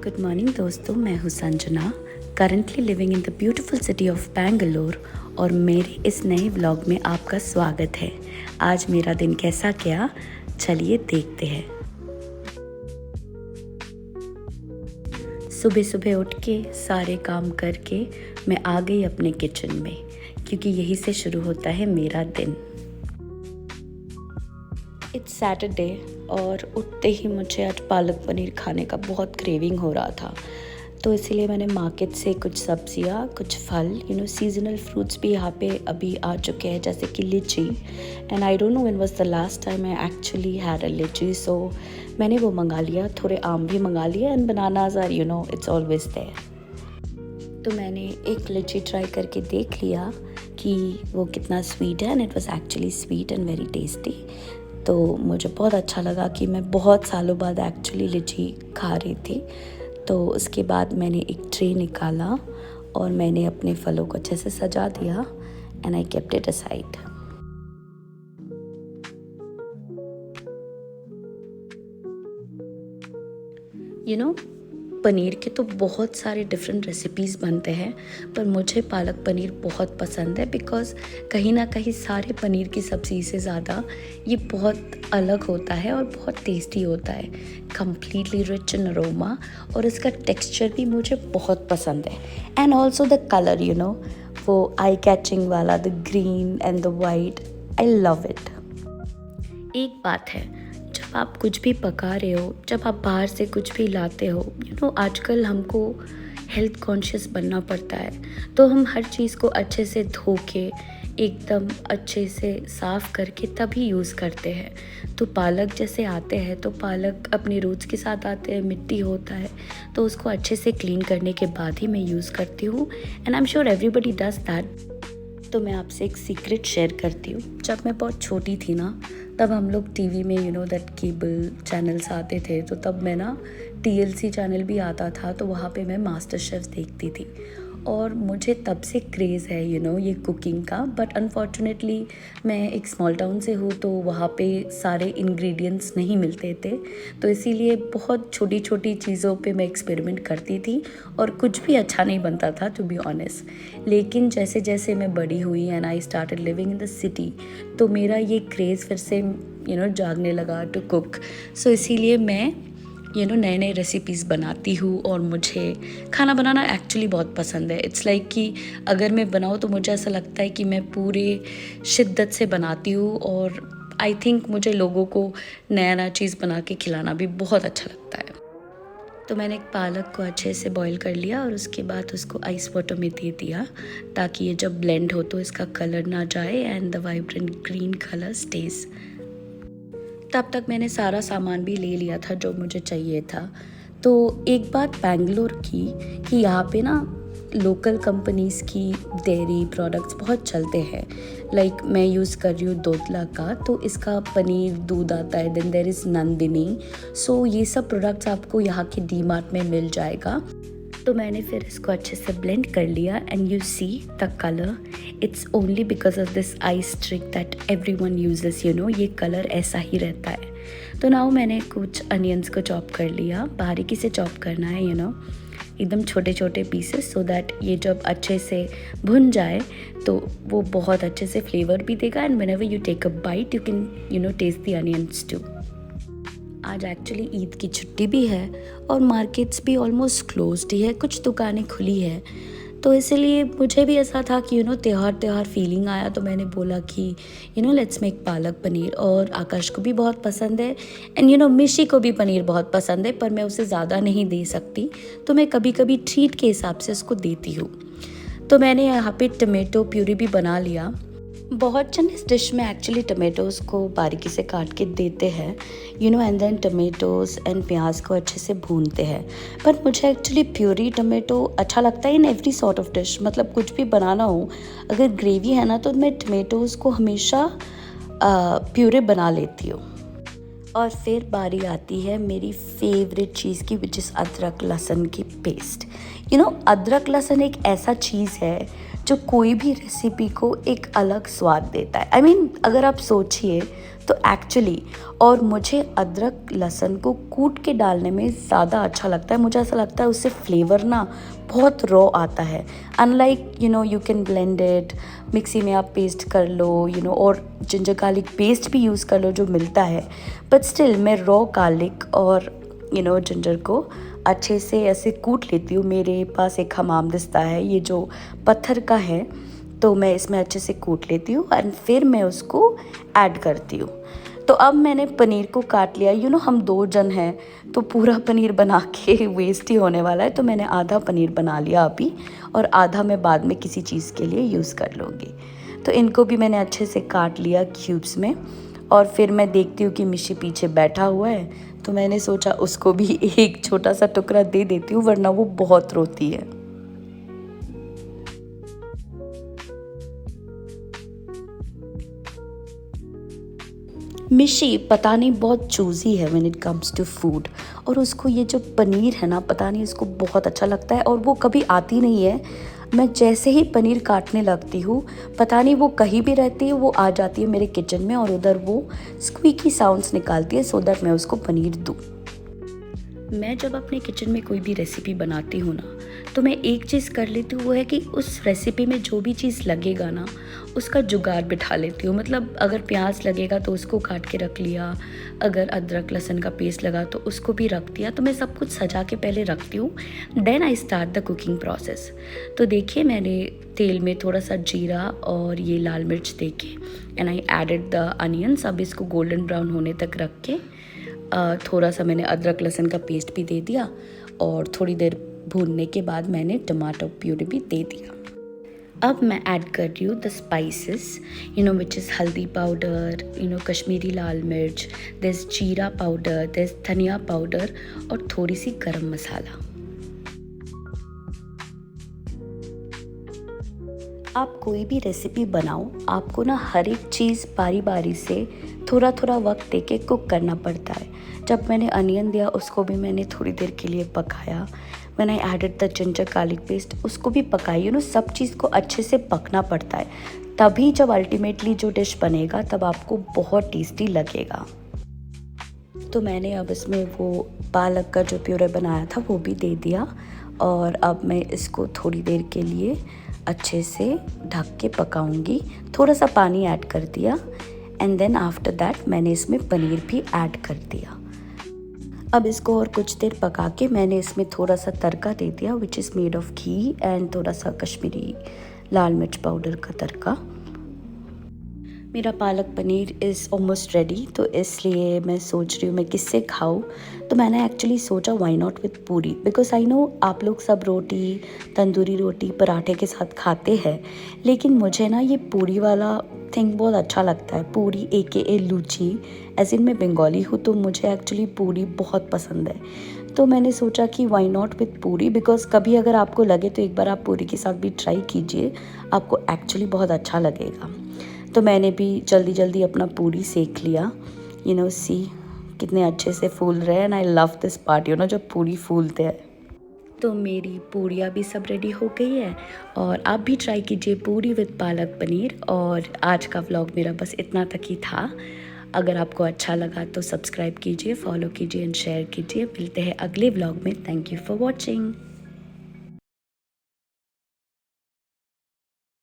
Good morning दोस्तों, मैं हूँ Sanjana, currently living in the beautiful city of Bangalore और मेरे इस नए व्लॉग में आपका स्वागत है। आज मेरा दिन कैसा गया, चलिए देखते हैं। सुबह सुबह उठ के सारे काम करके मैं आ गई अपने किचन में, क्योंकि यहीं से शुरू होता है मेरा दिन। इट्स सैटरडे और उठते ही मुझे आज पालक पनीर खाने का बहुत क्रेविंग हो रहा था, तो इसीलिए मैंने मार्केट से कुछ सब्जियां, कुछ फल, सीजनल फ्रूट्स भी यहाँ पे अभी आ चुके हैं, जैसे कि लीची। And I don't know when was the last time I actually had a लीची, सो मैंने वो मंगा लिया। थोड़े आम भी मंगा लिए and bananas are it's always there. तो मैंने एक लीची ट्राई करके देख लिया कि वो कितना स्वीट है, and it was actually sweet and very tasty. तो मुझे बहुत अच्छा लगा कि मैं बहुत सालों बाद एक्चुअली लीची खा रही थी। तो उसके बाद मैंने एक ट्रे निकाला और मैंने अपने फलों को अच्छे से सजा दिया and I kept it aside. Paneer के तो बहुत सारे डिफरेंट रेसिपीज़ बनते हैं, पर मुझे पालक पनीर बहुत पसंद है बिकॉज़ कहीं ना कहीं सारे पनीर की सब्ज़ी से ज़्यादा ये बहुत अलग होता है और बहुत टेस्टी होता है, कम्प्लीटली रिच इन अरोमा, और इसका टेक्सचर भी मुझे बहुत पसंद है। एंड ऑल्सो द कलर, वो आई कैचिंग वाला, the green and the white, I love it. एक बात है, जब आप कुछ भी पका रहे हो, जब आप बाहर से कुछ भी लाते हो, आजकल हमको हेल्थ कॉन्शियस बनना पड़ता है, तो हम हर चीज़ को अच्छे से धो के एकदम अच्छे से साफ़ करके तभी यूज़ करते हैं। तो पालक जैसे आते हैं, तो पालक अपने रूट्स के साथ आते हैं, मिट्टी होता है, तो उसको अच्छे से क्लीन करने के बाद ही मैं यूज़ करती हूँ। And I am sure everybody does that. तो मैं आपसे एक सीक्रेट शेयर करती हूँ। जब मैं बहुत छोटी थी ना, तब हम लोग टीवी में दैट केबल चैनल्स आते थे, तो तब मैं ना TLC चैनल भी आता था, तो वहाँ पे मैं मास्टर शेफ़ देखती थी और मुझे तब से क्रेज़ है ये कुकिंग का। बट अनफॉर्चुनेटली मैं एक स्मॉल टाउन से हूँ, तो वहाँ पे सारे इंग्रेडिएंट्स नहीं मिलते थे, तो इसीलिए बहुत छोटी छोटी चीज़ों पे मैं एक्सपेरिमेंट करती थी और कुछ भी अच्छा नहीं बनता था, टू बी ऑनेस्ट। लेकिन जैसे जैसे मैं बड़ी हुई and I started living in the city, तो मेरा ये क्रेज़ फिर से जागने लगा टू कुक। सो इसीलिए मैं नए नए रेसिपीज़ बनाती हूँ और मुझे खाना बनाना एक्चुअली बहुत पसंद है। इट्स लाइक कि अगर मैं बनाऊँ तो मुझे ऐसा लगता है कि मैं पूरे शिद्दत से बनाती हूँ, और आई थिंक मुझे लोगों को नया नया चीज़ बना के खिलाना भी बहुत अच्छा लगता है। तो मैंने एक पालक को अच्छे से बॉईल कर लिया और उसके बाद उसको आइस वाटर में दे दिया, ताकि ये जब ब्लेंड हो तो इसका कलर ना जाए and the vibrant green colour stage. तब तक मैंने सारा सामान भी ले लिया था जो मुझे चाहिए था। तो एक बात बेंगलोर की कि यहाँ पे ना लोकल कंपनीज़ की डेयरी प्रोडक्ट्स बहुत चलते हैं। लाइक मैं यूज़ कर रही हूँ दोतला का, तो इसका पनीर दूध आता है। Then there is Nandini. So ये सब प्रोडक्ट्स आपको यहाँ के डीमार्ट में मिल जाएगा। तो मैंने फिर इसको अच्छे से ब्लेंड कर लिया and you see the colour, it's only because of this ice trick that everyone uses, ये कलर ऐसा ही रहता है। तो नाउ मैंने कुछ अनियंस को चॉप कर लिया, बारीकी से चॉप करना है, एकदम छोटे छोटे पीसेस, सो दैट ये जब अच्छे से भुन जाए तो वो बहुत अच्छे से फ्लेवर भी देगा, and whenever you take a bite you can taste the onions too. आज एक्चुअली ईद की छुट्टी भी है और मार्केट्स भी ऑलमोस्ट क्लोज्ड ही है, कुछ दुकानें खुली है, तो इसलिए मुझे भी ऐसा था कि त्योहार फीलिंग आया, तो मैंने बोला कि लेट्स मेक पालक पनीर। और आकाश को भी बहुत पसंद है एंड मिशी को भी पनीर बहुत पसंद है, पर मैं उसे ज़्यादा नहीं दे सकती, तो मैं कभी कभी ट्रीट के हिसाब से उसको देती हूँ। तो मैंने यहाँ पे टमेटो प्यूरी भी बना लिया। बहुत जन इस डिश में एक्चुअली टमेटोज़ को बारीकी से काट के देते हैं, एंड देन टमेटोज़ एंड प्याज को अच्छे से भूनते हैं। पर मुझे एक्चुअली प्यूरी टमेटो अच्छा लगता है in every sort of dish. मतलब कुछ भी बनाना हो, अगर ग्रेवी है ना, तो मैं टमेटोज़ को हमेशा प्यूरे बना लेती हूँ। और फिर बारी आती है मेरी फेवरेट चीज़ की, विच इज़ अदरक लहसुन की पेस्ट। अदरक लहसुन एक ऐसा चीज़ है जो कोई भी रेसिपी को एक अलग स्वाद देता है। अगर आप सोचिए तो एक्चुअली, और मुझे अदरक लहसुन को कूट के डालने में ज़्यादा अच्छा लगता है। मुझे ऐसा लगता है उससे फ्लेवर ना बहुत रॉ आता है। Unlike you can blend it, mixie में आप पेस्ट कर लो और जिंजर गार्लिक पेस्ट भी यूज़ कर लो जो मिलता है, बट स्टिल मैं रॉ गार्लिक और जिंजर को अच्छे से ऐसे कूट लेती हूँ। मेरे पास एक हमामदिस्ता है, ये जो पत्थर का है, तो मैं इसमें अच्छे से कूट लेती हूँ और फिर मैं उसको ऐड करती हूँ। तो अब मैंने पनीर को काट लिया। हम 2 जन हैं तो पूरा पनीर बना के वेस्ट ही होने वाला है, तो मैंने आधा पनीर बना लिया अभी, और आधा मैं बाद में किसी चीज़ के लिए यूज़ कर लूँगी। तो इनको भी मैंने अच्छे से काट लिया क्यूब्स में, और फिर मैं देखती हूँ कि मिशी पीछे बैठा हुआ है, तो मैंने सोचा उसको भी एक छोटा सा टुकड़ा दे देती हूँ, वरना वो बहुत रोती है। मिशी पता नहीं बहुत चूज़ी है when it comes to food, और उसको ये जो पनीर है ना, पता नहीं उसको बहुत अच्छा लगता है, और वो कभी आती नहीं है। मैं जैसे ही पनीर काटने लगती हूँ, पता नहीं वो कहीं भी रहती है, वो आ जाती है मेरे किचन में और उधर वो स्क्वीकी साउंड्स निकालती है सो दैट मैं उसको पनीर दूँ। मैं जब अपने किचन में कोई भी रेसिपी बनाती हूँ ना, तो मैं एक चीज़ कर लेती हूँ, वो है कि उस रेसिपी में जो भी चीज़ लगेगा ना, उसका जुगाड़ बिठा लेती हूँ। मतलब अगर प्याज लगेगा तो उसको काट के रख लिया, अगर अदरक लहसुन का पेस्ट लगा तो उसको भी रख दिया। तो मैं सब कुछ सजा के पहले रखती हूँ, then I start the cooking process. तो देखिए, मैंने तेल में थोड़ा सा जीरा और ये लाल मिर्च दे के and I added the onions. अब इसको गोल्डन ब्राउन होने तक रख के थोड़ा सा मैंने अदरक लहसुन का पेस्ट भी दे दिया, और थोड़ी देर भूनने के बाद मैंने टमाटो प्यूरी भी दे दिया। अब मैं ऐड कर रही हूँ द स्पाइसेस विच इज़ हल्दी पाउडर, कश्मीरी लाल मिर्च, दिस जीरा पाउडर, दिस धनिया पाउडर, और थोड़ी सी गरम मसाला। आप कोई भी रेसिपी बनाओ, आपको ना हर एक चीज़ बारी बारी से थोड़ा थोड़ा वक्त देके कुक करना पड़ता है। जब मैंने अनियन दिया, उसको भी मैंने थोड़ी देर के लिए पकाया। मैंने added the ginger garlic paste, उसको भी पकाई। सब चीज़ को अच्छे से पकना पड़ता है, तभी जब अल्टीमेटली जो डिश बनेगा तब आपको बहुत टेस्टी लगेगा। तो मैंने अब इसमें वो पालक का जो प्यूरे बनाया था वो भी दे दिया, और अब मैं इसको थोड़ी देर के लिए अच्छे से ढक के पकाऊंगी। थोड़ा सा पानी ऐड कर दिया, एंड देन आफ्टर दैट मैंने इसमें पनीर भी ऐड कर दिया। अब इसको और कुछ देर पका के मैंने इसमें थोड़ा सा तड़का दे दिया, which is made of ghee and थोड़ा सा कश्मीरी लाल मिर्च पाउडर का तड़का। मेरा palak paneer is almost ready, तो इसलिए मैं सोच रही हूँ मैं किससे खाऊँ। तो मैंने एक्चुअली सोचा व्हाई नॉट विथ पूरी, बिकॉज आई नो आप लोग सब रोटी, तंदूरी रोटी, पराठे के साथ खाते हैं, लेकिन मुझे ना ये पूरी वाला थिंग बहुत अच्छा लगता है। पूरी AKA लूची, एज इन मैं बंगाली हूँ, तो मुझे एक्चुअली पूरी बहुत पसंद है। तो मैंने सोचा कि व्हाई नॉट विथ पूरी, बिकॉज कभी अगर आपको लगे तो एक बार आप पूरी के साथ भी ट्राई कीजिए, आपको एक्चुअली बहुत अच्छा लगेगा। तो मैंने भी जल्दी जल्दी अपना पूरी सेक लिया। सी कितने अच्छे से फूल रहे हैं, and I love this part जब पूरी फूलते हैं। तो मेरी पूरियाँ भी सब रेडी हो गई है, और आप भी ट्राई कीजिए पूरी विद पालक पनीर। और आज का व्लॉग मेरा बस इतना तक ही था। अगर आपको अच्छा लगा तो सब्सक्राइब कीजिए, फॉलो कीजिए एंड शेयर कीजिए। मिलते हैं अगले व्लॉग में। Thank you for watching.